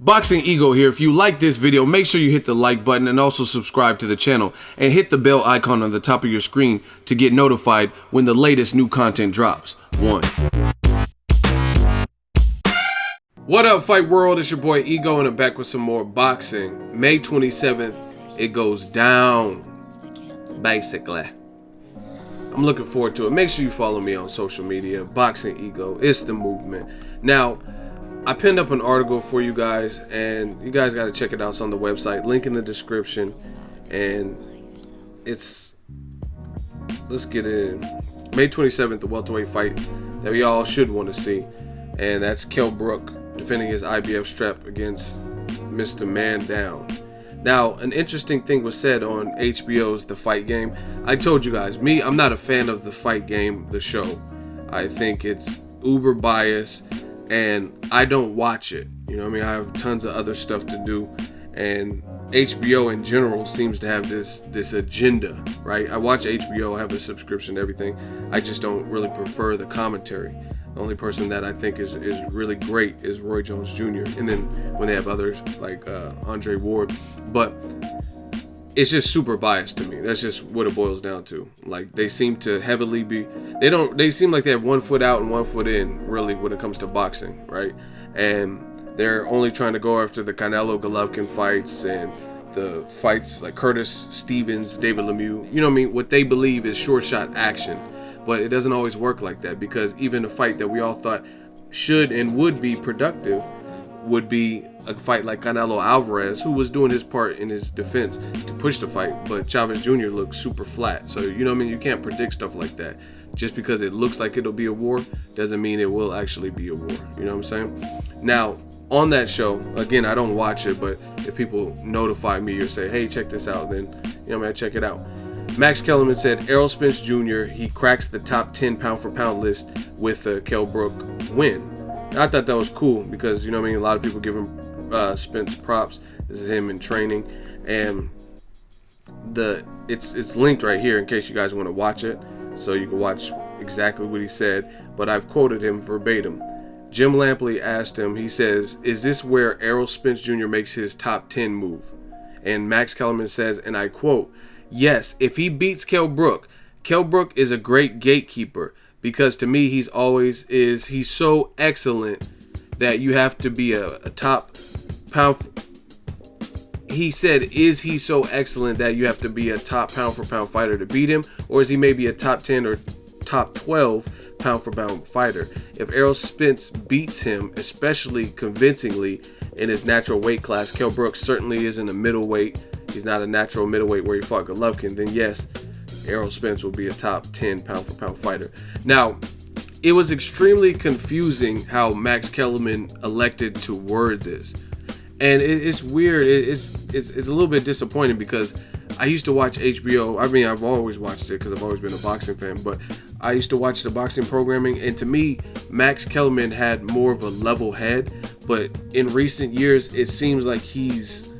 Boxing Ego here. If you like this video, make sure you hit the like button and also subscribe to the channel and hit the bell icon on the top of your screen to get notified when the latest new content drops. What up, Fight World? It's your boy Ego and I'm back with some more boxing. May 27th, it goes down, basically. I'm looking forward to it. Make sure you follow me on social media. Boxing Ego, it's the movement. Now, I pinned up an article for you guys, and you guys got to check it out. It's on the website, link in the description, and let's get in. May 27th, the welterweight fight that we all should want to see, and that's Kell Brook defending his IBF strap against Mr. Man Down. Now, an interesting thing was said on HBO's The Fight Game. I told you guys, I'm not a fan of The Fight Game, the show. I think it's uber biased, and I don't watch it. You know what I mean? I have tons of other stuff to do, and HBO in general seems to have this agenda, right? I watch HBO, I have a subscription to everything. I just don't really prefer the commentary. The only person that I think is really great is Roy Jones Jr. And then when they have others like Andre Ward, but it's just super biased to me. That's just what it boils down to. Like, they seem to heavily they seem like they have one foot out and one foot in, really, when it comes to boxing, right? And they're only trying to go after the Canelo Golovkin fights and the fights like Curtis Stevens, David Lemieux. You know what I mean? What they believe is short shot action. But it doesn't always work like that, because even a fight that we all thought should and would be productive would be a fight like Canelo Alvarez, who was doing his part in his defense to push the fight, but Chavez Jr. looked super flat. So, you know what I mean? You can't predict stuff like that. Just because it looks like it'll be a war doesn't mean it will actually be a war. You know what I'm saying? Now, on that show, again, I don't watch it, but if people notify me or say, hey, check this out, then, you know, man, check it out. Max Kellerman said Errol Spence Jr., he cracks the top 10 pound-for-pound list with a Kell Brook win. And I thought that was cool because, you know what I mean, a lot of people give him Spence props. This is him in training. And it's linked right here in case you guys want to watch it, so you can watch exactly what he said. But I've quoted him verbatim. Jim Lampley asked him, he says, is this where Errol Spence Jr. makes his top 10 move? And Max Kellerman says, and I quote, yes, if he beats Kell Brook is a great gatekeeper, because to me he's so excellent that you have to be a top pound. He said, is he so excellent that you have to be a top pound for pound fighter to beat him, or is he maybe a top 10 or top 12 pound for pound fighter? If Errol Spence beats him, especially convincingly in his natural weight class, Kell Brook certainly isn't a middleweight. He's not a natural middleweight where he fought Golovkin, then yes, Errol Spence will be a top 10 pound-for-pound fighter. Now, it was extremely confusing how Max Kellerman elected to word this. And it's weird. It's a little bit disappointing because I used to watch HBO. I mean, I've always watched it because I've always been a boxing fan, but I used to watch the boxing programming, and to me, Max Kellerman had more of a level head, but in recent years, it seems like he's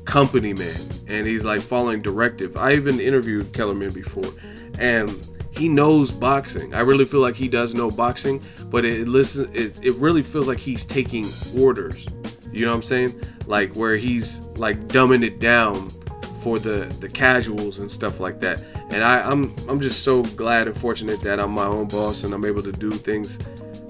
company man and he's like following directive. I even interviewed Kellerman before, and he knows boxing. I really feel like he does know boxing, but it really feels like he's taking orders. You know what I'm saying? Like where he's like dumbing it down for the casuals and stuff like that. And I'm just so glad and fortunate that I'm my own boss and I'm able to do things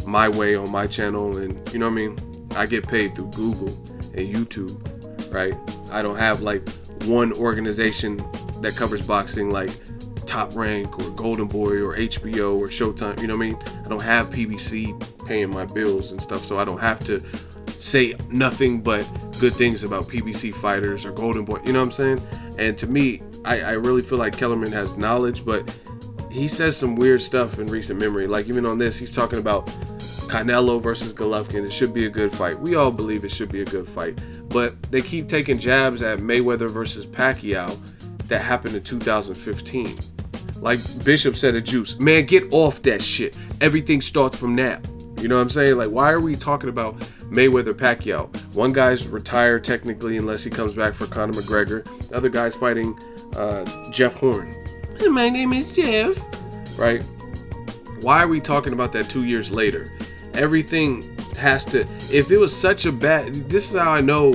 my way on my channel. And you know what I mean? I get paid through Google and YouTube, right? I don't have like one organization that covers boxing like Top Rank or Golden Boy or HBO or Showtime. You know what I mean? I don't have PBC paying my bills and stuff, so I don't have to say nothing but good things about PBC fighters or Golden Boy. You know what I'm saying? And to me, I really feel like Kellerman has knowledge, but he says some weird stuff in recent memory. Like even on this, he's talking about Canelo versus Golovkin. It should be a good fight. We all believe it should be a good fight. But they keep taking jabs at Mayweather versus Pacquiao that happened in 2015. Like Bishop said at Juice, man, get off that shit. Everything starts from now. You know what I'm saying? Like, why are we talking about Mayweather Pacquiao? One guy's retired technically unless he comes back for Conor McGregor. The other guy's fighting Jeff Horn. My name is Jeff. Right? Why are we talking about that 2 years later? Everything has to, if it was such a bad, this is how I know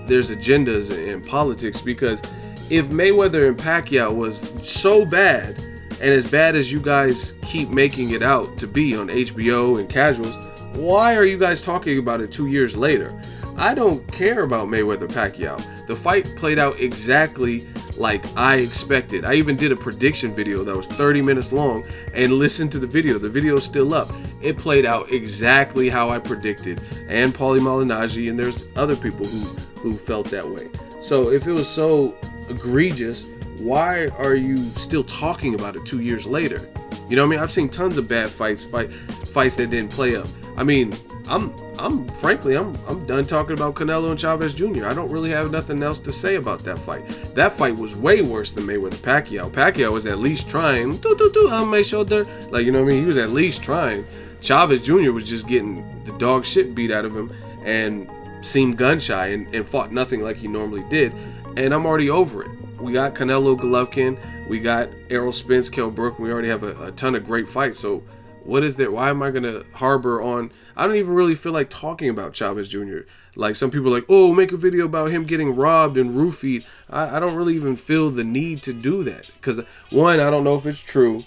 there's agendas in politics, because if Mayweather and Pacquiao was so bad, and as bad as you guys keep making it out to be on HBO and casuals, why are you guys talking about it 2 years later? I don't care about Mayweather Pacquiao. The fight played out exactly like I expected. I even did a prediction video that was 30 minutes long, and listen to the video. The video is still up. It played out exactly how I predicted, and Paulie Malignaggi, and there's other people who felt that way. So if it was so egregious, why are you still talking about it 2 years later? You know what I mean? I've seen tons of bad fights that didn't play up. I mean, I'm frankly done talking about Canelo and Chavez Jr. I don't really have nothing else to say about that fight. That fight was way worse than Mayweather Pacquiao. Pacquiao was at least trying on my shoulder, like, you know what I mean? He was at least trying. Chavez Jr. was just getting the dog shit beat out of him and seemed gun shy and fought nothing like he normally did. And I'm already over it. We got Canelo Golovkin, we got Errol Spence Kell Brook. We already have a ton of great fights. So what is that? Why am I gonna harbor on? I don't even really feel like talking about Chavez Jr. Like, some people are like, oh, make a video about him getting robbed and roofied. I don't really even feel the need to do that, because one, I don't know if it's true.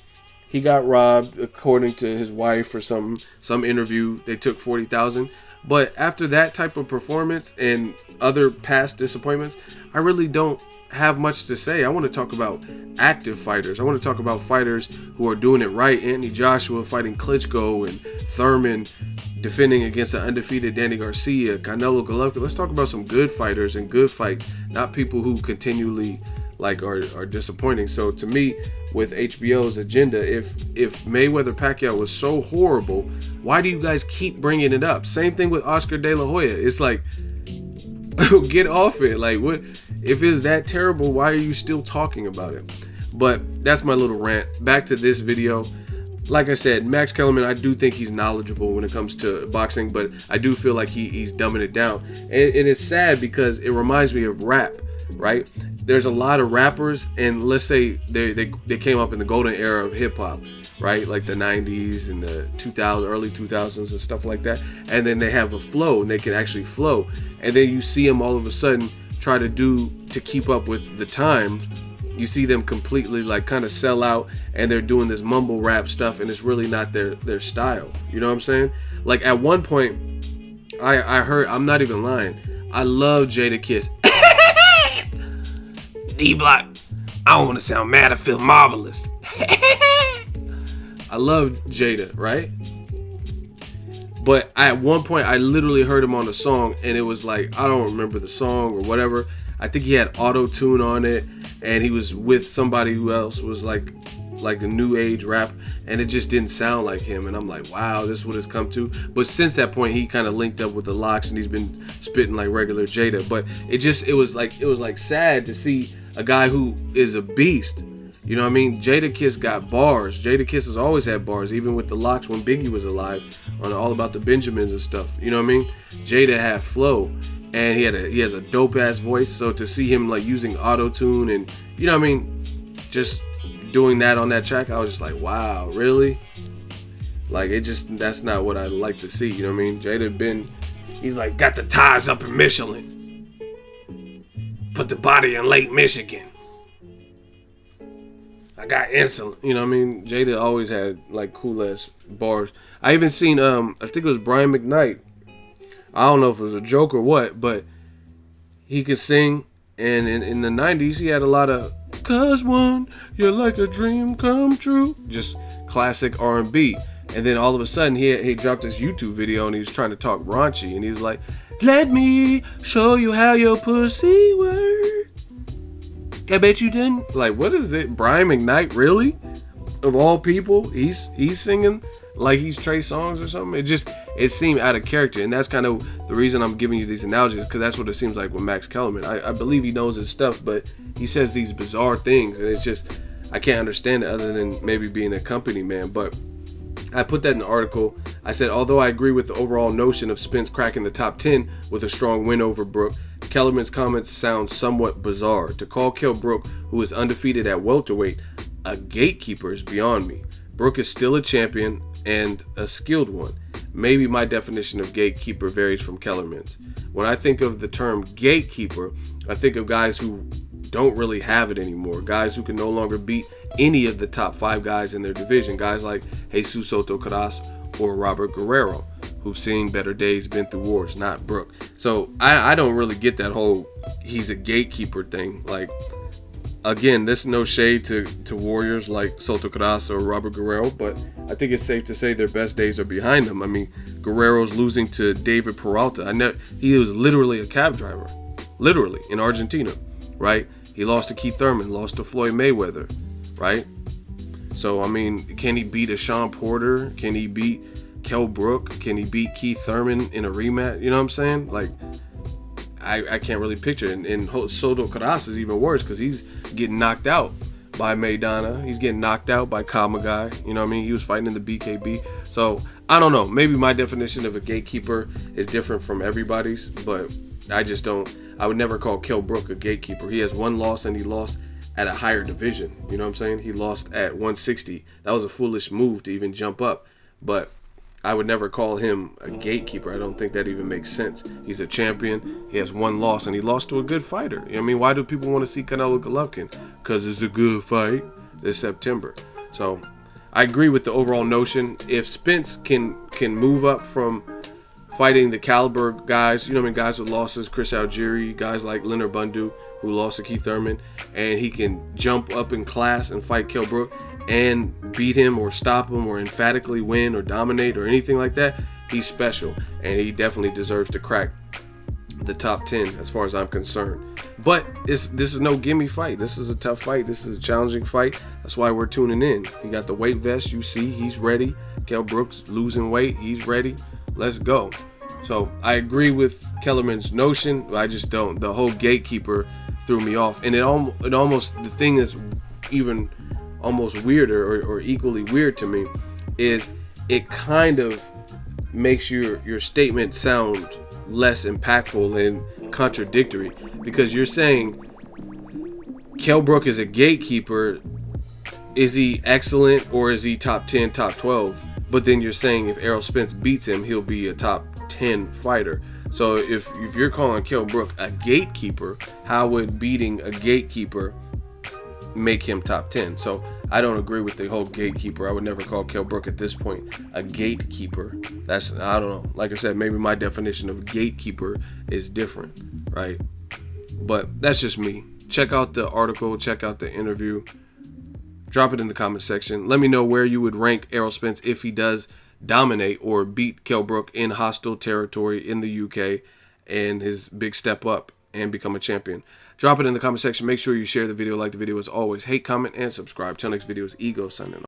He got robbed, according to his wife or some interview. They took $40,000. But after that type of performance and other past disappointments, I really don't have much to say. I want to talk about active fighters. I want to talk about fighters who are doing it right. Anthony Joshua fighting Klitschko, and Thurman defending against the undefeated Danny Garcia, Canelo Golovkin. Let's talk about some good fighters and good fights, not people who continually are disappointing. So to me, with HBO's agenda, if Mayweather Pacquiao was so horrible, why do you guys keep bringing it up? Same thing with Oscar De La Hoya. It's like, get off it. Like, what if it's that terrible? Why are you still talking about it? But that's my little rant. Back to this video. Like I said, Max Kellerman, I do think he's knowledgeable when it comes to boxing, but I do feel like he's dumbing it down. And it's sad because it reminds me of rap, right? There's a lot of rappers, and let's say they came up in the golden era of hip hop, right? Like the 90s and the early 2000s and stuff like that. And then they have a flow, and they can actually flow. And then you see them all of a sudden try to keep up with the times. You see them completely kind of sell out, and they're doing this mumble rap stuff, and it's really not their style. You know what I'm saying? Like, at one point, I heard, I'm not even lying, I love Jadakiss. D-Block, I don't want to sound mad, I feel marvelous. I love Jada, right? But at one point, I literally heard him on a song, and it was like, I don't remember the song or whatever. I think he had auto-tune on it, and he was with somebody who else was like a new age rap, and it just didn't sound like him. And I'm like, wow, this is what it's come to. But since that point, he kind of linked up with the Locks, and he's been spitting like regular Jada. But it was like sad to see a guy who is a beast. You know what I mean? Jadakiss got bars. Jadakiss has always had bars, even with the Locks when Biggie was alive, on All About the Benjamins and stuff. You know what I mean? Jada had flow, and he has a dope ass voice. So to see him using auto tune and, you know what I mean, just doing that on that track, I was just like, wow, really? Like, that's not what I like to see. You know what I mean? Jada he's like, got the ties up in Michelin, put the body in Lake Michigan. I got insulin. You know what I mean? Jada always had cool ass bars. I even seen I think it was Brian McKnight. I don't know if it was a joke or what, but he could sing, and in the 90s he had a lot of "'Cause one, you're like a dream come true," just classic R&B. And then all of a sudden he dropped this YouTube video, and he was trying to talk raunchy, and he was like, "Let me show you how your pussy works. I bet you didn't." Like, what is it? Brian McKnight, really? Of all people, he's singing like he's Trey Songz or something. It seemed out of character, and that's kind of the reason I'm giving you these analogies, because that's what it seems like with Max Kellerman. I believe he knows his stuff, but he says these bizarre things, and it's just, I can't understand it other than maybe being a company man. But I put that in the article. I said, although I agree with the overall notion of Spence cracking the top 10 with a strong win over Brook, Kellerman's comments sound somewhat bizarre. To call Kell Brook, who is undefeated at welterweight, a gatekeeper is beyond me. Brook is still a champion and a skilled one. maybe my definition of gatekeeper varies from Kellerman's. When I think of the term gatekeeper, I think of guys who don't really have it anymore. Guys who can no longer beat any of the top 5 guys in their division. Guys like Jesus Soto Karass or Robert Guerrero, who've seen better days, been through wars, not Brook. So I don't really get that whole he's a gatekeeper thing. Like, again, this is no shade to warriors like Soto Karass or Robert Guerrero, but I think it's safe to say their best days are behind them. I mean, Guerrero's losing to David Peralta. He was literally a cab driver, literally, in Argentina, right? He lost to Keith Thurman, lost to Floyd Mayweather, right? So, I mean, can he beat a Sean Porter? Can he beat Kell Brook? Can he beat Keith Thurman in a rematch? You know what I'm saying? Like, I can't really picture it. And Soto Karass is even worse because he's getting knocked out by Maidana. He's getting knocked out by Kamagai. You know what I mean? He was fighting in the BKB. So, I don't know. Maybe my definition of a gatekeeper is different from everybody's, but I would never call Kell Brook a gatekeeper. He has 1 loss, and he lost at a higher division. You know what I'm saying? He lost at 160. That was a foolish move to even jump up. But I would never call him a gatekeeper. I don't think that even makes sense. He's a champion. He has 1 loss, and he lost to a good fighter. I mean, why do people want to see Canelo Golovkin? Because it's a good fight this September. So I agree with the overall notion. If Spence can move up from fighting the caliber guys, you know what I mean, guys with losses, Chris Algieri, guys like Leonard Bundu, who lost to Keith Thurman, and he can jump up in class and fight Kell Brook and beat him or stop him or emphatically win or dominate or anything like that, he's special, and he definitely deserves to crack the top 10 as far as I'm concerned. But this is no gimme fight. This is a tough fight. This is a challenging fight. That's why we're tuning in. He got the weight vest. You see, he's ready. Kell Brook's losing weight. He's ready. Let's go. So I agree with Kellerman's notion. I just don't. The whole gatekeeper threw me off, and it almost, the thing is even almost weirder or equally weird to me is it kind of makes your statement sound less impactful and contradictory, because you're saying Kell Brook is a gatekeeper. Is he excellent, or is he top 10, top 12? But then you're saying if Errol Spence beats him, he'll be a top 10 fighter. So if you're calling Kell Brook a gatekeeper, how would beating a gatekeeper make him top 10? So I don't agree with the whole gatekeeper. I would never call Kell Brook at this point a gatekeeper. I don't know. Like I said, maybe my definition of gatekeeper is different, right? But that's just me. Check out the article, check out the interview. Drop it in the comment section. Let me know where you would rank Errol Spence if he does dominate or beat Kell Brook in hostile territory in the UK and his big step up and become a champion. Drop it in the comment section. Make sure you share the video, like the video as always. Hate, comment, and subscribe. Till next video is Ego signing off.